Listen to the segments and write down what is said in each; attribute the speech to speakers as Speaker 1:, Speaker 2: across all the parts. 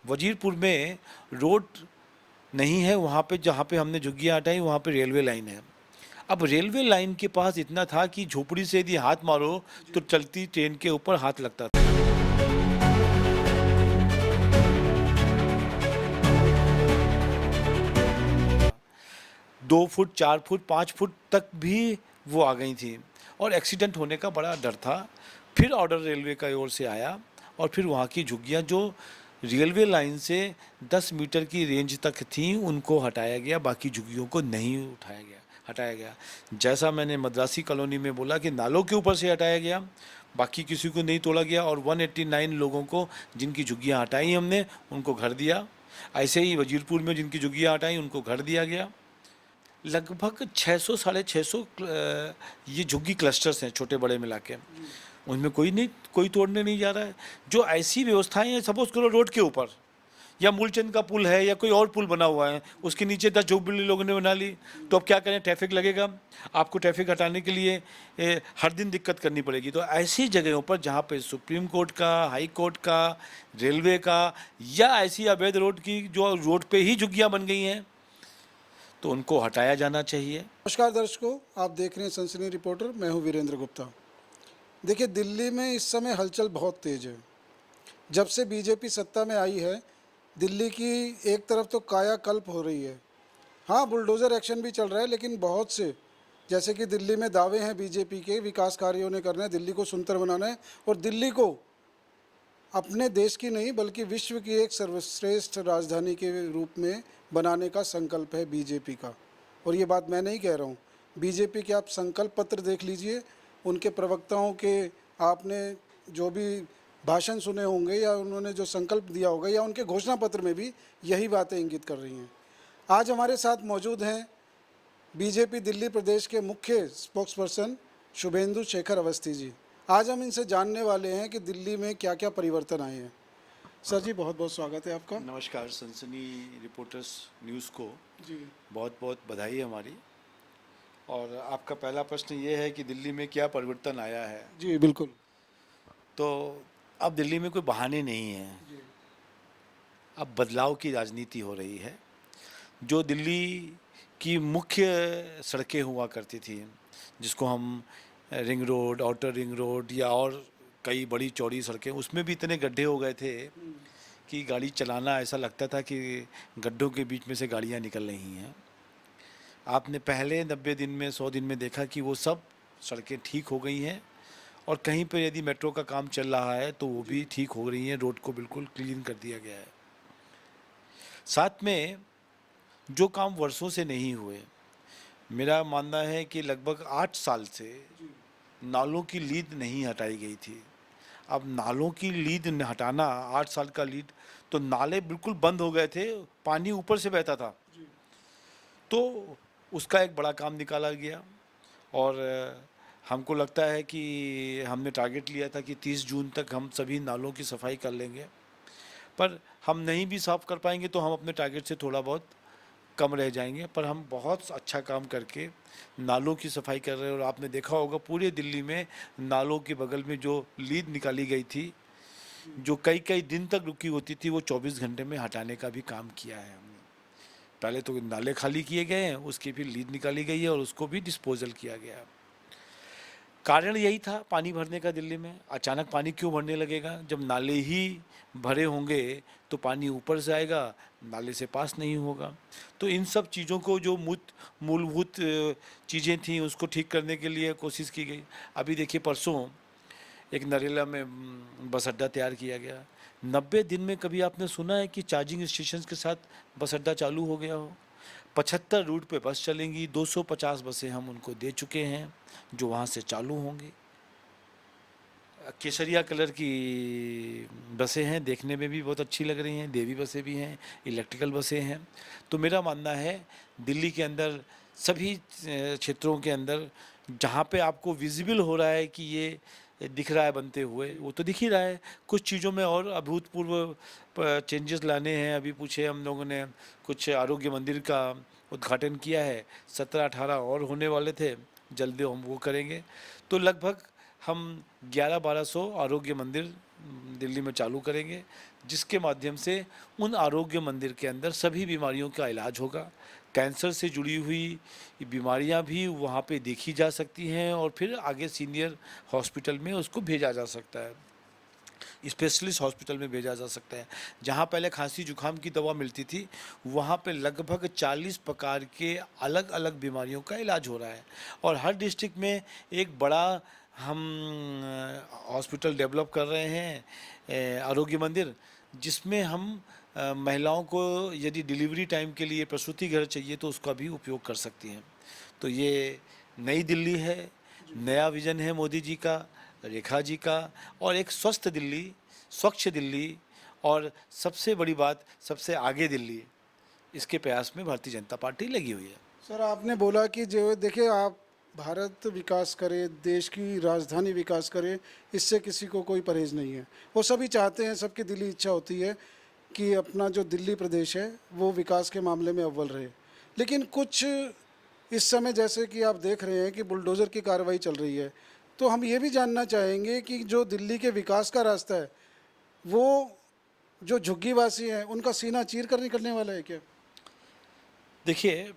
Speaker 1: वजीरपुर में रोड नहीं है, वहाँ पे जहाँ पे हमने झुग्गियाँ हटाई वहाँ पे रेलवे लाइन है। अब रेलवे लाइन के पास इतना था कि झोपड़ी से यदि हाथ मारो तो चलती ट्रेन के ऊपर हाथ लगता था। 2 फुट, 4 फुट, 5 फुट तक भी वो आ गई थी और एक्सीडेंट होने का बड़ा डर था। फिर ऑर्डर रेलवे का ओर से आया और फिर वहाँ की झुग्गियाँ जो रेलवे लाइन से 10 मीटर की रेंज तक थी उनको हटाया गया, बाकी झुग्गियों को नहीं हटाया गया। जैसा मैंने मद्रासी कॉलोनी में बोला कि नालों के ऊपर से हटाया गया, बाकी किसी को नहीं तोड़ा गया और 189 लोगों को जिनकी झुग्गियाँ हटाई हमने उनको घर दिया। ऐसे ही वजीरपुर में जिनकी झुग्गियाँ हटाई उनको घर दिया गया। लगभग 600 साढ़े 600 ये झुग्गी क्लस्टर्स हैं छोटे बड़े मिला के, उनमें कोई तोड़ने नहीं जा रहा है। जो ऐसी व्यवस्थाएं हैं, सपोज करो रोड के ऊपर या मूलचंद का पुल है या कोई और पुल बना हुआ है, उसके नीचे 10 झोपड़ी लोगों ने बना ली, तो अब क्या करें, ट्रैफिक लगेगा, आपको ट्रैफिक हटाने के लिए हर दिन दिक्कत करनी पड़ेगी। तो ऐसी जगहों पर जहाँ पे सुप्रीम कोर्ट का, हाई कोर्ट का, रेलवे का या ऐसी अवैध रोड की जो रोड पे ही झुग्गियाँ बन गई हैं तो उनको हटाया जाना चाहिए।
Speaker 2: नमस्कार दर्शकों, आप देख रहे हैं सनसनी रिपोर्टर। मैं हूं वीरेंद्र गुप्ता। देखिए, दिल्ली में इस समय हलचल बहुत तेज़ है। जब से बीजेपी सत्ता में आई है, दिल्ली की एक तरफ तो कायाकल्प हो रही है। हाँ, बुलडोज़र एक्शन भी चल रहा है, लेकिन बहुत से, जैसे कि दिल्ली में दावे हैं बीजेपी के, विकास कार्यों ने करना है, दिल्ली को सुंदर बनाना है और दिल्ली को अपने देश की नहीं बल्कि विश्व की एक सर्वश्रेष्ठ राजधानी के रूप में बनाने का संकल्प है बीजेपी का। और ये बात मैं नहीं कह रहा हूँ, बीजेपी के आप संकल्प पत्र देख लीजिए, उनके प्रवक्ताओं के आपने जो भी भाषण सुने होंगे या उन्होंने जो संकल्प दिया होगा या उनके घोषणा पत्र में भी यही बातें इंगित कर रही हैं। आज हमारे साथ मौजूद हैं बीजेपी दिल्ली प्रदेश के मुख्य स्पोक्सपर्सन शुभेंदु शेखर अवस्थी जी। आज हम इनसे जानने वाले हैं कि दिल्ली में क्या क्या परिवर्तन आए हैं। सर जी, बहुत बहुत स्वागत है आपका।
Speaker 1: नमस्कार, सनसनी रिपोर्टर्स न्यूज़ को
Speaker 2: जी
Speaker 1: बहुत बहुत बधाई है हमारी। और आपका पहला प्रश्न ये है कि दिल्ली में क्या परिवर्तन आया है।
Speaker 2: जी बिल्कुल।
Speaker 1: तो अब दिल्ली में कोई बहाने नहीं है,
Speaker 2: जी
Speaker 1: अब बदलाव की राजनीति हो रही है। जो दिल्ली की मुख्य सड़कें हुआ करती थी, जिसको हम ring road, outer ring road या और कई बड़ी चौड़ी सड़कें, उसमें भी इतने गड्ढे हो गए थे कि गाड़ी चलाना ऐसा लगता था कि गड्ढों के बीच में से गाड़ियाँ निकल रही हैं। आपने पहले 90 दिन में, 100 दिन में देखा कि वो सब सड़कें ठीक हो गई हैं और कहीं पर यदि मेट्रो का काम चल रहा है तो वो भी ठीक हो रही हैं, रोड को बिल्कुल क्लीन कर दिया गया है। साथ में जो काम वर्षों से नहीं हुए, मेरा मानना है कि लगभग 8 साल से नालों की लीद नहीं हटाई गई थी। अब नालों की लीद हटाना, 8 साल का लीड, तो नाले बिल्कुल बंद हो गए थे, पानी ऊपर से बहता था। तो उसका एक बड़ा काम निकाला गया और हमको लगता है कि हमने टारगेट लिया था कि 30 जून तक हम सभी नालों की सफाई कर लेंगे, पर हम नहीं भी साफ़ कर पाएंगे तो हम अपने टारगेट से थोड़ा बहुत कम रह जाएंगे। पर हम बहुत अच्छा काम करके नालों की सफाई कर रहे हैं और आपने देखा होगा पूरे दिल्ली में नालों के बगल में जो लीद निकाली गई थी, जो कई कई दिन तक रुकी होती थी, वो 24 घंटे में हटाने का भी काम किया है हमने। पहले तो नाले खाली किए गए हैं, उसकी फिर लीद निकाली गई है और उसको भी डिस्पोजल किया गया। कारण यही था पानी भरने का दिल्ली में। अचानक पानी क्यों भरने लगेगा, जब नाले ही भरे होंगे तो पानी ऊपर से आएगा, नाले से पास नहीं होगा। तो इन सब चीज़ों को जो मूलभूत चीज़ें थी उसको ठीक करने के लिए कोशिश की गई। अभी देखिए, परसों एक नरेला में बस अड्डा तैयार किया गया। 90 दिन में कभी आपने सुना है कि चार्जिंग स्टेशन के साथ बस अड्डा चालू हो गया हो। 75 रूट पे बस चलेंगी, 250 बसें हम उनको दे चुके हैं जो वहाँ से चालू होंगी। केसरिया कलर की बसें हैं, देखने में भी बहुत अच्छी लग रही हैं, देवी बसें भी हैं, इलेक्ट्रिकल बसें हैं। तो मेरा मानना है दिल्ली के अंदर सभी क्षेत्रों के अंदर जहाँ पे आपको विजिबल हो रहा है कि ये दिख रहा है बनते हुए, वो तो दिख ही रहा है। कुछ चीज़ों में और अभूतपूर्व चेंजेस लाने हैं। अभी पूछे हम लोगों ने कुछ आरोग्य मंदिर का उद्घाटन किया है, 17-18 और होने वाले थे, जल्दी हम वो करेंगे। तो लगभग हम 1100-1200 आरोग्य मंदिर दिल्ली में चालू करेंगे, जिसके माध्यम से उन आरोग्य मंदिर के अंदर सभी बीमारियों का इलाज होगा। कैंसर से जुड़ी हुई बीमारियां भी वहाँ पे देखी जा सकती हैं और फिर आगे सीनियर हॉस्पिटल में उसको भेजा जा सकता है, स्पेशलिस्ट हॉस्पिटल में भेजा जा सकता है। जहाँ पहले खांसी जुकाम की दवा मिलती थी, वहाँ पे लगभग 40 प्रकार के अलग अलग बीमारियों का इलाज हो रहा है। और हर डिस्ट्रिक्ट में एक बड़ा हम हॉस्पिटल डेवलप कर रहे हैं, आरोग्य मंदिर, जिसमें हम महिलाओं को यदि डिलीवरी टाइम के लिए प्रसूति घर चाहिए तो उसका भी उपयोग कर सकती हैं। तो ये नई दिल्ली है, नया विज़न है मोदी जी का, रेखा जी का, और एक स्वस्थ दिल्ली, स्वच्छ दिल्ली, और सबसे बड़ी बात सबसे आगे दिल्ली, इसके प्रयास में भारतीय जनता पार्टी लगी हुई है।
Speaker 2: सर, आपने बोला कि जो देखिए, आप भारत विकास करे, देश की राजधानी विकास करे, इससे किसी को कोई परहेज नहीं है। वो सभी चाहते हैं, सबकी दिली इच्छा होती है कि अपना जो दिल्ली प्रदेश है वो विकास के मामले में अव्वल रहे। लेकिन कुछ इस समय जैसे कि आप देख रहे हैं कि बुलडोज़र की कार्रवाई चल रही है, तो हम ये भी जानना चाहेंगे कि जो दिल्ली के विकास का रास्ता है, वो जो झुग्गीवासी हैं उनका सीना चीर कर निकलने वाला है क्या?
Speaker 1: देखिए,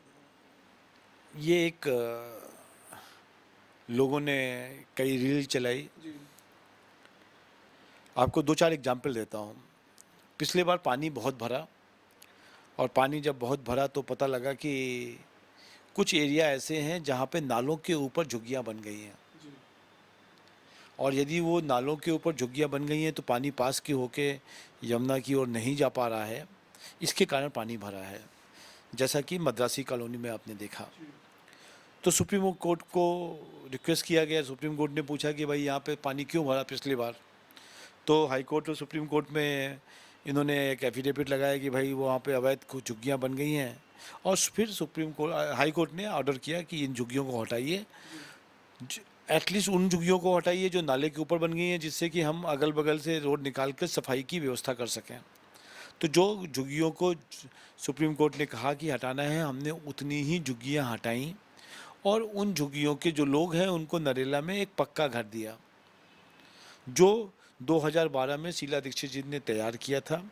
Speaker 1: ये एक लोगों ने कई रील चलाई।
Speaker 2: जी।
Speaker 1: आपको 2-4 एग्जाम्पल देता हूँ। पिछले बार पानी बहुत भरा, और पानी जब बहुत भरा तो पता लगा कि कुछ एरिया ऐसे हैं जहाँ पे नालों के ऊपर झुग्गियाँ बन गई हैं।
Speaker 2: जी।
Speaker 1: और यदि वो नालों के ऊपर झुग्गियाँ बन गई हैं तो पानी पास की होके यमुना की ओर नहीं जा पा रहा है, इसके कारण पानी भरा है, जैसा कि मद्रासी कॉलोनी में आपने देखा। तो सुप्रीम कोर्ट को रिक्वेस्ट किया गया, सुप्रीम कोर्ट ने पूछा कि भाई यहाँ पे पानी क्यों भरा पिछली बार। तो हाई कोर्ट और सुप्रीम कोर्ट में इन्होंने एक एफिडेविट लगाया कि भाई वहाँ पे अवैध कुछ झुग्गियाँ बन गई हैं, और फिर सुप्रीम कोर्ट, हाई कोर्ट ने ऑर्डर किया कि इन झुग्गियों को हटाइए, एटलीस्ट उन झुग्गियों को हटाइए जो नाले के ऊपर बन गई हैं, जिससे कि हम अगल बगल से रोड निकाल कर सफाई की व्यवस्था कर सकें। तो जो झुग्गियों को सुप्रीम कोर्ट ने कहा कि हटाना है, हमने उतनी ही झुग्गियाँ हटाईं, और उन झुग्गियों के जो लोग हैं उनको नरेला में एक पक्का घर दिया, जो 2012 में शीला दीक्षित जी ने तैयार किया था,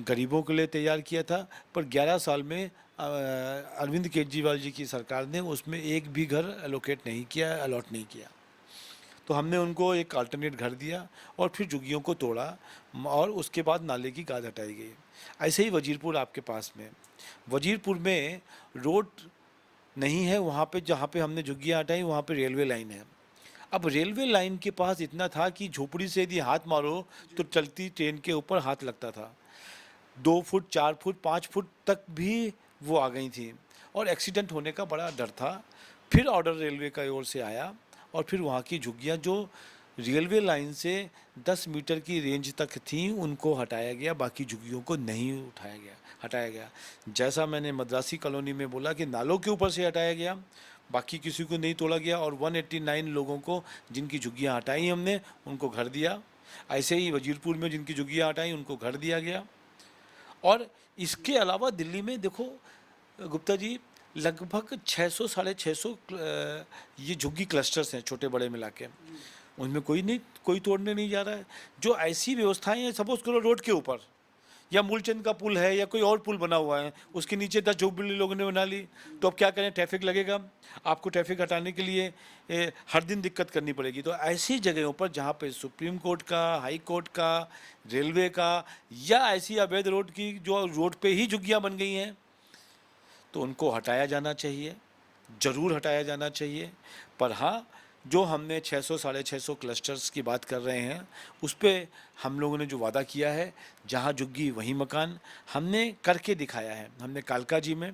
Speaker 1: गरीबों के लिए तैयार किया था। पर 11 साल में अरविंद केजरीवाल जी की सरकार ने उसमें एक भी घर एलोकेट नहीं किया, अलॉट नहीं किया। तो हमने उनको एक अल्टरनेट घर दिया और फिर झुग्गियों को तोड़ा, और उसके बाद नाले की गाद हटाई गई। ऐसे ही वजीरपुर आपके पास में, वजीरपुर में रोड नहीं है, वहाँ पे जहाँ पे हमने झुग्गियाँ हटाई वहाँ पे रेलवे लाइन है। अब रेलवे लाइन के पास इतना था कि झोपड़ी से यदि हाथ मारो तो चलती ट्रेन के ऊपर हाथ लगता था। 2 फुट, 4 फुट, 5 फुट तक भी वो आ गई थी, और एक्सीडेंट होने का बड़ा डर था। फिर ऑर्डर रेलवे का ओर से आया, और फिर वहाँ की झुग्गियाँ जो रेलवे लाइन से 10 मीटर की रेंज तक थी उनको हटाया गया, बाकी झुग्गियों को नहीं हटाया गया। जैसा मैंने मद्रासी कॉलोनी में बोला कि नालों के ऊपर से हटाया गया, बाकी किसी को नहीं तोड़ा गया, और 189 लोगों को जिनकी झुग्गियाँ हटाई हमने उनको घर दिया। ऐसे ही वजीरपुर में जिनकी झुग्गियाँ हटाई उनको घर दिया गया। और इसके अलावा दिल्ली में देखो गुप्ता जी, लगभग 600 साढ़े 600 ये झुग्गी क्लस्टर्स हैं छोटे बड़े मिला के, उनमें कोई तोड़ने नहीं जा रहा है। जो ऐसी व्यवस्थाएं हैं, सपोज करो रोड के ऊपर या मूलचंद का पुल है या कोई और पुल बना हुआ है, उसके नीचे 10 झोपड़ी लोगों ने बना ली, तो अब क्या करें, ट्रैफिक लगेगा, आपको ट्रैफिक हटाने के लिए हर दिन दिक्कत करनी पड़ेगी। तो ऐसी जगहों पर जहाँ पे सुप्रीम कोर्ट का, हाई कोर्ट का, रेलवे का, या ऐसी अवैध रोड की जो रोड पे ही झुग्गियाँ बन गई हैं, तो उनको हटाया जाना चाहिए, ज़रूर हटाया जाना चाहिए। पर हाँ, जो हमने 600 साढ़े 600 क्लस्टर्स की बात कर रहे हैं, उस पर हम लोगों ने जो वादा किया है, जहाँ झुग्गी वहीं मकान, हमने करके दिखाया है। हमने कालका जी में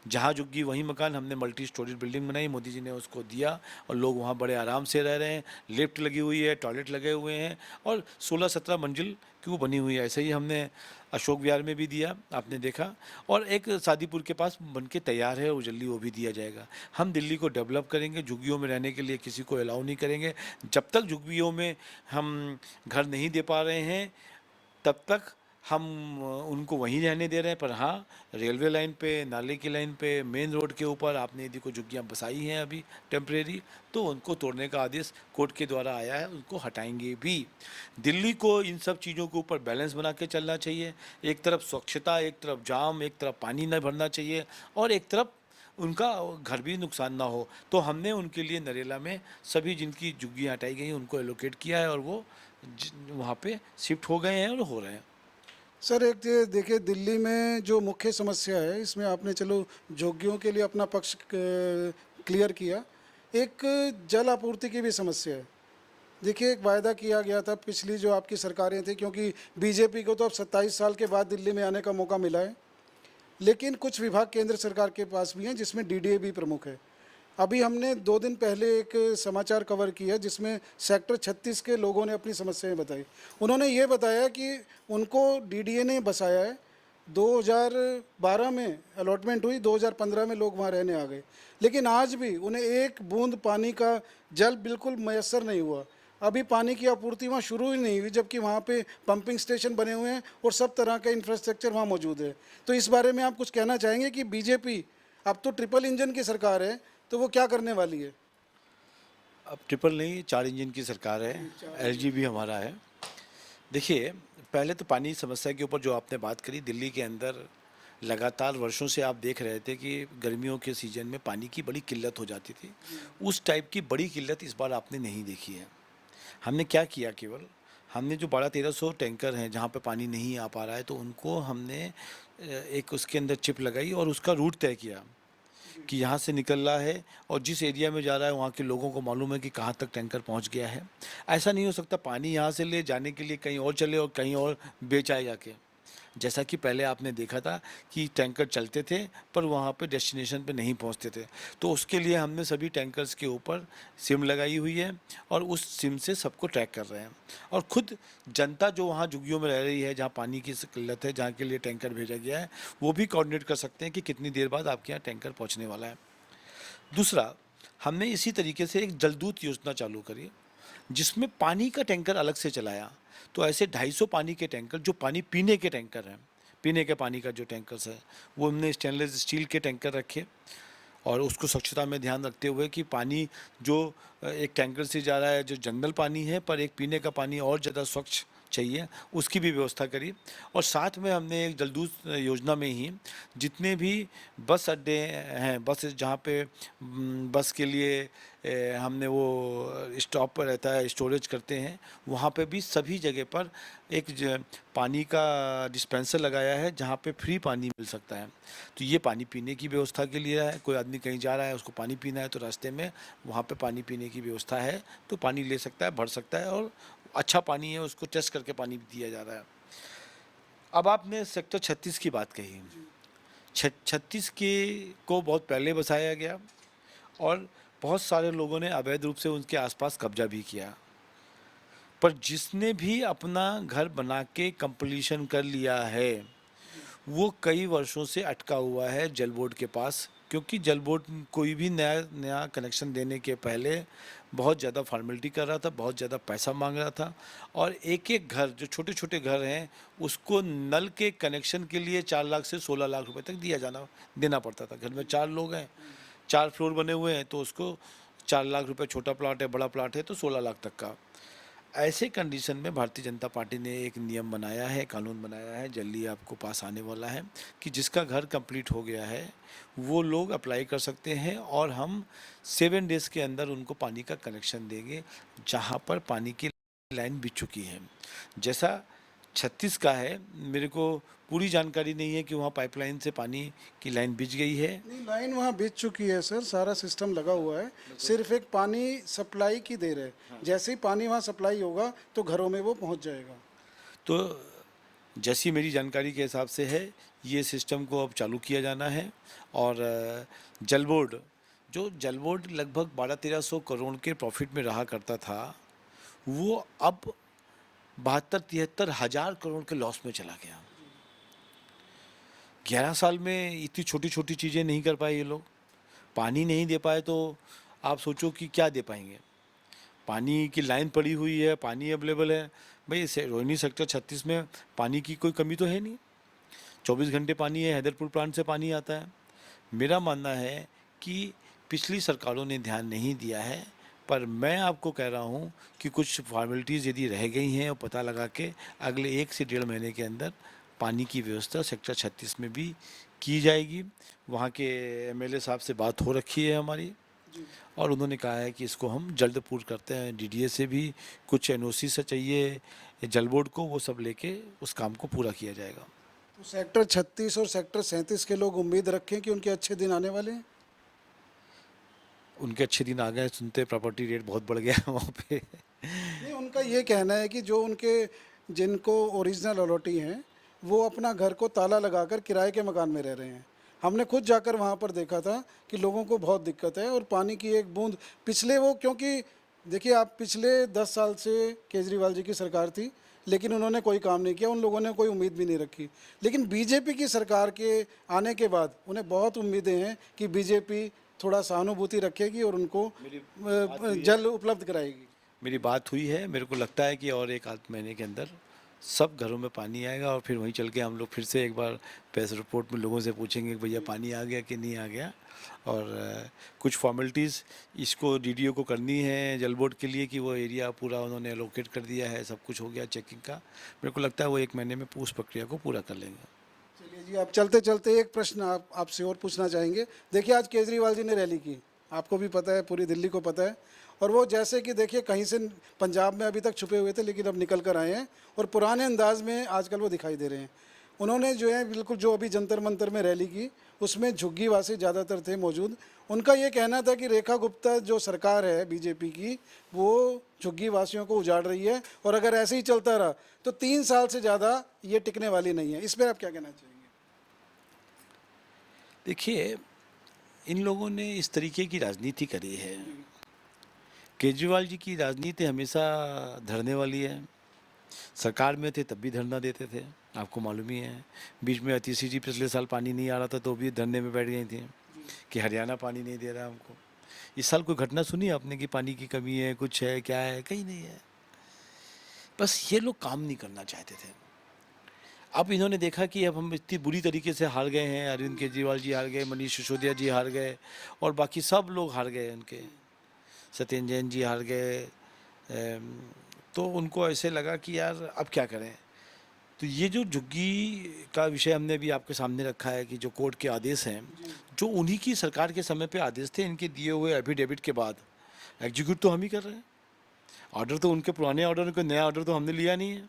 Speaker 1: जहाँ झुग्गी वहीं मकान, हमने मल्टी स्टोरी बिल्डिंग बनाई, मोदी जी ने उसको दिया, और लोग वहाँ बड़े आराम से रह रहे हैं। लिफ्ट लगी हुई है, टॉयलेट लगे हुए हैं, और 16-17 मंजिल की वो बनी हुई है। ऐसे ही हमने अशोक विहार में भी दिया, आपने देखा, और एक शादीपुर के पास बन के तैयार है, और जल्दी वो भी दिया जाएगा। हम दिल्ली को डेवलप करेंगे, झुग्गियों में रहने के लिए किसी को अलाउ नहीं करेंगे। जब तक झुग्गियों में हम घर नहीं दे पा रहे हैं, तब तक हम उनको वहीं रहने दे रहे हैं, पर हाँ, रेलवे लाइन पे, नाले की लाइन पे, मेन रोड के ऊपर आपने यदि कोई झुग्गियाँ बसाई हैं अभी टेम्परेरी, तो उनको तोड़ने का आदेश कोर्ट के द्वारा आया है, उनको हटाएंगे भी। दिल्ली को इन सब चीज़ों के ऊपर बैलेंस बना के चलना चाहिए। एक तरफ स्वच्छता, एक तरफ जाम, एक तरफ पानी न भरना चाहिए, और एक तरफ उनका घर भी नुकसान ना हो। तो हमने उनके लिए नरेला में सभी जिनकी झुग्गियाँ हटाई गई उनको एलोकेट किया है, और वो वहाँ पे शिफ्ट हो गए हैं और हो रहे हैं।
Speaker 2: सर एक ये देखिए, दिल्ली में जो मुख्य समस्या है, इसमें आपने चलो झुग्गियों के लिए अपना पक्ष क्लियर किया, एक जल आपूर्ति की भी समस्या है। देखिए, एक वायदा किया गया था पिछली जो आपकी सरकारें थी, क्योंकि बीजेपी को तो अब 27 साल के बाद दिल्ली में आने का मौका मिला है, लेकिन कुछ विभाग केंद्र सरकार के पास भी हैं जिसमें डीडीए भी प्रमुख है। अभी हमने 2 दिन पहले एक समाचार कवर किया जिसमें सेक्टर 36 के लोगों ने अपनी समस्याएं बताई। उन्होंने ये बताया कि उनको डीडीए ने बसाया है, 2012 में अलॉटमेंट हुई, 2015 में लोग वहाँ रहने आ गए, लेकिन आज भी उन्हें एक बूंद पानी का जल बिल्कुल मैसर नहीं हुआ। अभी पानी की आपूर्ति वहाँ शुरू ही नहीं हुई, जबकि वहाँ पे पंपिंग स्टेशन बने हुए हैं और सब तरह का इंफ्रास्ट्रक्चर वहाँ मौजूद है। तो इस बारे में आप कुछ कहना चाहेंगे कि बीजेपी अब तो ट्रिपल इंजन की सरकार है, तो वो क्या करने वाली है?
Speaker 1: अब ट्रिपल नहीं, 4 इंजन की सरकार है, एलजी भी हमारा है। देखिए, पहले तो पानी समस्या के ऊपर जो आपने बात करी, दिल्ली के अंदर लगातार वर्षों से आप देख रहे थे कि गर्मियों के सीज़न में पानी की बड़ी किल्लत हो जाती थी। उस टाइप की बड़ी किल्लत इस बार आपने नहीं देखी है। हमने क्या किया, केवल हमने जो 1200-1300 टैंकर हैं जहाँ पे पानी नहीं आ पा रहा है, तो उनको हमने एक उसके अंदर चिप लगाई और उसका रूट तय किया कि यहाँ से निकल रहा है, और जिस एरिया में जा रहा है वहाँ के लोगों को मालूम है कि कहाँ तक टैंकर पहुँच गया है। ऐसा नहीं हो सकता पानी यहाँ से ले जाने के लिए कहीं और चले और कहीं और बेच आए जाके। जैसा कि पहले आपने देखा था कि टैंकर चलते थे पर वहाँ पे डेस्टिनेशन पे नहीं पहुँचते थे। तो उसके लिए हमने सभी टैंकर्स के ऊपर सिम लगाई हुई है, और उस सिम से सबको ट्रैक कर रहे हैं। और खुद जनता जो वहाँ झुग्गियों में रह रही है, जहाँ पानी की किल्लत है, जहाँ के लिए टैंकर भेजा गया है, वो भी कोऑर्डिनेट कर सकते हैं कि कितनी देर बाद आपके यहाँ टैंकर पहुँचने वाला है। दूसरा, हमने इसी तरीके से एक जलदूत योजना चालू करी, जिसमें पानी का टैंकर अलग से चलाया। तो ऐसे 250 पानी के टैंकर, जो पानी पीने के टैंकर हैं, पीने के पानी का जो टैंकर्स है, वो हमने स्टेनलेस स्टील के टैंकर रखे, और उसको स्वच्छता में ध्यान रखते हुए कि पानी जो एक टैंकर से जा रहा है, जो जंगल पानी है, पर एक पीने का पानी और ज़्यादा स्वच्छ चाहिए, उसकी भी व्यवस्था करी। और साथ में हमने एक जलदूत योजना में ही जितने भी बस अड्डे हैं, बस जहाँ पे बस के लिए हमने वो स्टॉप पर रहता है, स्टोरेज करते हैं, वहाँ पे भी सभी जगह पर एक पानी का डिस्पेंसर लगाया है जहाँ पे फ्री पानी मिल सकता है। तो ये पानी पीने की व्यवस्था के लिए है। कोई आदमी कहीं जा रहा है, उसको पानी पीना है, तो रास्ते में वहाँ पे पानी पीने की व्यवस्था है, तो पानी ले सकता है, भर सकता है, और अच्छा पानी है उसको टेस्ट करके पानी दिया जा रहा है। अब आपने सेक्टर 36 की बात कही। 36 के को बहुत पहले बसाया गया, और बहुत सारे लोगों ने अवैध रूप से उनके आसपास कब्जा भी किया। पर जिसने भी अपना घर बना के कंप्लीशन कर लिया है, वो कई वर्षों से अटका हुआ है जल बोर्ड के पास, क्योंकि जल बोर्ड कोई भी नया नया कनेक्शन देने के पहले बहुत ज़्यादा फॉर्मेलिटी कर रहा था, बहुत ज़्यादा पैसा मांग रहा था, और एक एक घर, जो छोटे छोटे घर हैं, उसको नल के कनेक्शन के लिए 4 लाख से 16 लाख रुपए तक देना पड़ता था। घर में 4 लोग हैं, 4 फ्लोर बने हुए हैं, तो उसको 4 लाख रुपए, छोटा प्लाट है, बड़ा प्लाट है तो 16 लाख तक का। ऐसे कंडीशन में भारतीय जनता पार्टी ने एक नियम बनाया है, कानून बनाया है, जल्दी आपको पास आने वाला है, कि जिसका घर कंप्लीट हो गया है वो लोग अप्लाई कर सकते हैं, और हम 7 डेज़ के अंदर उनको पानी का कनेक्शन देंगे जहाँ पर पानी की लाइन बिछ चुकी है। जैसा 36 का है, मेरे को पूरी जानकारी नहीं है कि वहाँ पाइपलाइन से पानी की लाइन बिछ गई है।
Speaker 2: नहीं, लाइन वहाँ बिछ चुकी है सर, सारा सिस्टम लगा हुआ है, सिर्फ एक पानी सप्लाई की देर है। जैसे ही पानी वहाँ सप्लाई होगा तो घरों में वो पहुँच जाएगा।
Speaker 1: तो जैसी मेरी जानकारी के हिसाब से है, ये सिस्टम को अब चालू किया जाना है। और जल बोर्ड, जो जल बोर्ड लगभग 1200-1300 करोड़ के प्रॉफिट में रहा करता था, वो अब 72-73 हज़ार करोड़ के लॉस में चला गया। 11 साल में इतनी छोटी छोटी चीज़ें नहीं कर पाए ये लोग। पानी नहीं दे पाए तो आप सोचो कि क्या दे पाएंगे। पानी की लाइन पड़ी हुई है, पानी अवेलेबल है। भाई रोहिणी सेक्टर 36 में पानी की कोई कमी तो है नहीं, 24 घंटे पानी है, हैदरपुर प्लांट से पानी आता है। मेरा मानना है कि पिछली सरकारों ने ध्यान नहीं दिया है, पर मैं आपको कह रहा हूँ कि कुछ फॉर्मेलिटीज़ यदि रह गई हैं और पता लगा के अगले 1 से 1.5 महीने के अंदर पानी की व्यवस्था सेक्टर 36 में भी की जाएगी। वहाँ के एमएलए साहब से बात हो रखी है हमारी, और उन्होंने कहा है कि इसको हम जल्द पूर्ण करते हैं। डीडीए से भी कुछ एनओसी से चाहिए जल बोर्ड को, वो सब लेके उस काम को पूरा किया जाएगा।
Speaker 2: तो सेक्टर 36 और सेक्टर 37 के लोग उम्मीद रखें कि उनके अच्छे दिन आने वाले हैं।
Speaker 1: उनके अच्छे दिन आ गए, सुनते प्रॉपर्टी रेट बहुत बढ़ गया है वहाँ पे।
Speaker 2: नहीं, उनका ये कहना है कि जो उनके जिनको ओरिजिनल अलॉटी हैं वो अपना घर को ताला लगाकर किराए के मकान में रह रहे हैं। हमने खुद जाकर वहाँ पर देखा था कि लोगों को बहुत दिक्कत है और पानी की एक बूंद पिछले वो, क्योंकि देखिए आप पिछले 10 साल से केजरीवाल जी की सरकार थी लेकिन उन्होंने कोई काम नहीं किया, उन लोगों ने कोई उम्मीद भी नहीं रखी। लेकिन बीजेपी की सरकार के आने के बाद उन्हें बहुत उम्मीदें हैं कि बीजेपी थोड़ा सहानुभूति रखेगी और उनको जल उपलब्ध कराएगी।
Speaker 1: मेरी बात हुई है, मेरे को लगता है कि और 1 आध महीने के अंदर सब घरों में पानी आएगा, और फिर वहीं चल के हम लोग फिर से एक बार प्रेस रिपोर्ट में लोगों से पूछेंगे कि भैया पानी आ गया कि नहीं आ गया। और कुछ फॉर्मेलिटीज़ इसको डीडीओ को करनी है जल बोर्ड के लिए कि वो एरिया पूरा उन्होंने एलोकेट कर दिया है, सब कुछ हो गया चेकिंग का। मेरे को लगता है वो 1 महीने में उस प्रक्रिया को पूरा कर लेंगे।
Speaker 2: चलिए जी, आप चलते चलते एक प्रश्न आपसे और पूछना चाहेंगे। देखिए आज केजरीवाल जी ने रैली की, आपको भी पता है, पूरी दिल्ली को पता है, और वो जैसे कि देखिए कहीं से पंजाब में अभी तक छुपे हुए थे लेकिन अब निकल कर आए हैं और पुराने अंदाज में आजकल वो दिखाई दे रहे हैं। उन्होंने जो है बिल्कुल जो अभी जंतर मंतर में रैली की उसमें झुग्गीवासी ज़्यादातर थे मौजूद। उनका ये कहना था कि रेखा गुप्ता जो सरकार है बीजेपी की वो झुग्गीवासियों को उजाड़ रही है और अगर ऐसे ही चलता रहा तो 3 साल से ज़्यादा ये टिकने वाली नहीं है। इस पर आप क्या कहना चाहेंगे?
Speaker 1: देखिए, इन लोगों ने इस तरीके की राजनीति करी है। केजरीवाल जी की राजनीति हमेशा धरने वाली है। सरकार में थे तब भी धरना देते थे, आपको मालूम ही है। बीच में अतिशी जी पिछले साल पानी नहीं आ रहा था तो भी धरने में बैठ गई थी कि हरियाणा पानी नहीं दे रहा हमको। इस साल कोई घटना सुनी आपने कि पानी की कमी है, कुछ है, क्या है? कहीं नहीं है। बस ये लोग काम नहीं करना चाहते थे। अब इन्होंने देखा कि अब हम इतनी बुरी तरीके से हार गए हैं, अरविंद केजरीवाल जी हार गए, मनीष सिसोदिया जी हार गए, और बाकी सब लोग हार गए, उनके सत्येंद्र जैन जी हार गए। तो उनको ऐसे लगा कि यार अब क्या करें। तो ये जो झुग्गी का विषय हमने भी आपके सामने रखा है कि जो कोर्ट के आदेश हैं, जो उन्हीं की सरकार के समय पे आदेश थे, इनके दिए हुए एफिडेविट के बाद एग्जीक्यूट तो हम ही कर रहे हैं। ऑर्डर तो उनके पुराने ऑर्डर, कोई नया ऑर्डर तो हमने लिया नहीं है।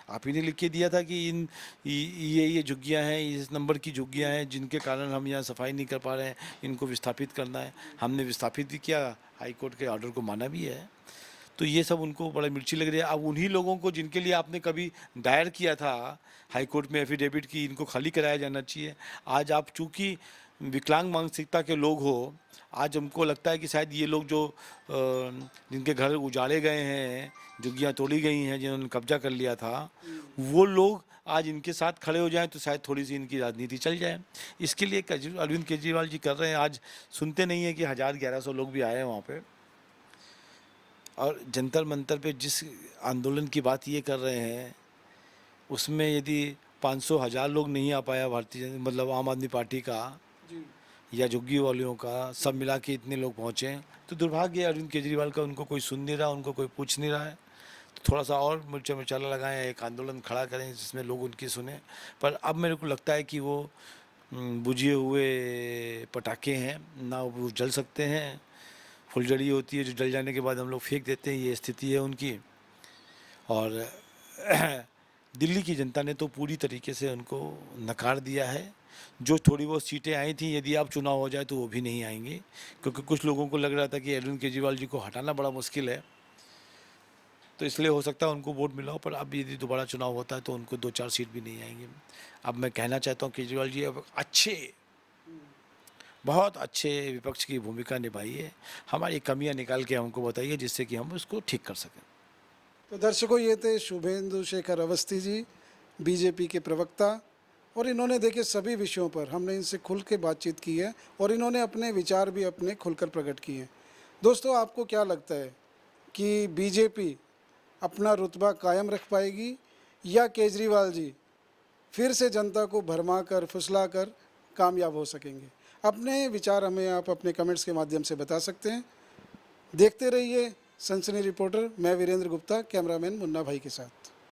Speaker 1: आप ही ने लिख के दिया था कि ये झुग्गियाँ हैं, इस नंबर की झुग्गियाँ हैं जिनके कारण हम यहाँ सफाई नहीं कर पा रहे हैं, इनको विस्थापित करना है। हमने विस्थापित भी किया, हाई कोर्ट के ऑर्डर को माना भी है। तो ये सब उनको बड़ा मिर्ची लग रही है। अब उन्हीं लोगों को जिनके लिए आपने कभी दायर किया था हाई कोर्ट में एफिडेविट की इनको खाली कराया जाना चाहिए, आज आप चूँकि विकलांग मानसिकता के लोग हो, आज हमको लगता है कि शायद ये लोग जो जिनके घर उजाड़े गए हैं, झुग्गियाँ तोड़ी गई हैं, जिन्होंने कब्जा कर लिया था, वो लोग आज इनके साथ खड़े हो जाएं तो शायद थोड़ी सी इनकी राजनीति चल जाए। इसके लिए अरविंद केजरीवाल जी कर रहे हैं। आज सुनते नहीं है कि 1000-1100 लोग भी आए हैं वहाँ पे, और जंतर मंतर पे जिस आंदोलन की बात ये कर रहे हैं उसमें यदि 500-1000 लोग नहीं आ पाया भारतीय मतलब आम आदमी पार्टी का या झुग्गी वालियों का, सब मिला के इतने लोग पहुँचे, तो दुर्भाग्य है अरविंद केजरीवाल का। उनको कोई सुन नहीं रहा, उनको कोई पूछ नहीं रहा है। तो थोड़ा सा और मिर्चा मसाला लगाएं, एक आंदोलन खड़ा करें जिसमें लोग उनकी सुने। पर अब मेरे को लगता है कि वो बुझे हुए पटाखे हैं ना, वो जल सकते हैं। फुलझड़ी होती है जो जल जाने के बाद हम लोग फेंक देते हैं, ये स्थिति है उनकी। और दिल्ली की जनता ने तो पूरी तरीके से उनको नकार दिया है। जो थोड़ी बहुत सीटें आई थी, यदि अब चुनाव हो जाए तो वो भी नहीं आएंगी, क्योंकि कुछ लोगों को लग रहा था कि अरविंद केजरीवाल जी को हटाना बड़ा मुश्किल है, तो इसलिए हो सकता है उनको वोट मिला हो। पर अब यदि दोबारा चुनाव होता है तो उनको 2-4 सीट भी नहीं आएंगी। अब मैं कहना चाहता हूँ केजरीवाल जी अब बहुत अच्छे विपक्ष की भूमिका निभाई है। हमारी कमियां निकाल के हमको बताइए जिससे कि हम उसको ठीक कर सकें।
Speaker 2: तो दर्शकों, ये थे शुभेंदु शेखर अवस्थी जी, बीजेपी के प्रवक्ता, और इन्होंने देखिए सभी विषयों पर हमने इनसे खुल के बातचीत की है और इन्होंने अपने विचार भी अपने खुलकर प्रकट किए हैं। दोस्तों, आपको क्या लगता है कि बीजेपी अपना रुतबा कायम रख पाएगी या केजरीवाल जी फिर से जनता को भरमा कर फुसला कर कामयाब हो सकेंगे। अपने विचार हमें आप अपने कमेंट्स के माध्यम से बता सकते हैं। देखते रहिए सनसनी रिपोर्टर। मैं वीरेंद्र गुप्ता, कैमरामैन मुन्ना भाई के साथ।